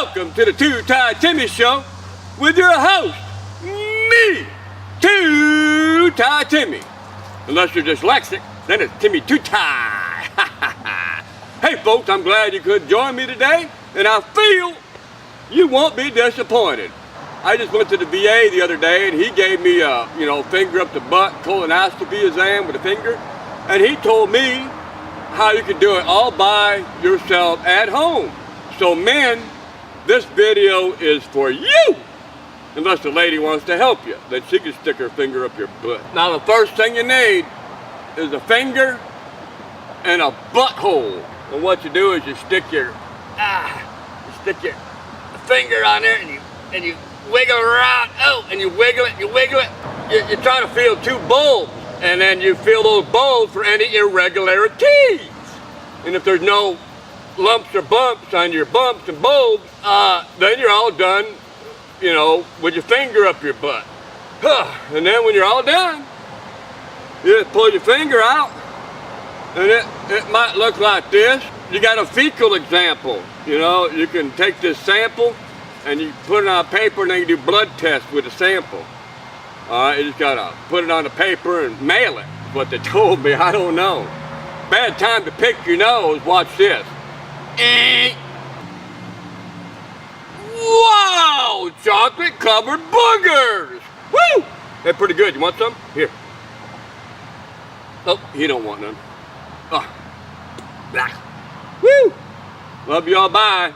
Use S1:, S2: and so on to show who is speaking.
S1: Welcome to the Two-Tie Timmy Show with your host, me, Two-Tie Timmy. Unless you're dyslexic, then it's Timmy Two-Tie. Hey folks, I'm glad you could join me today, and I feel you won't be disappointed. I just went to the VA the other day, and he gave me a, finger up the butt colonoscopy exam with a finger, and he told me how you can do it all by yourself at home. So men, this video is for you. Unless the lady wants to help you, then she can stick her finger up your butt. Now the first thing you need is a finger and a butthole. And what you do is you stick your finger on there and you wiggle around, and you wiggle it. You're trying to feel two bulbs, and then you feel those bulbs for any irregularities. And if there's no lumps or bumps on your bumps and bulbs, then you're all done, with your finger up your butt. And then when you're all done, you just pull your finger out, and it might look like this. You got a fecal example. You can take this sample and you put it on paper, and then you do blood tests with the sample. You just gotta put it on the paper and mail it, is what they told me. I don't know. Bad time to pick your nose. Watch this. Wow! Chocolate covered boogers! Woo! They're pretty good. You want some? Here. Oh, you don't want none. Oh. Woo! Love y'all. Bye.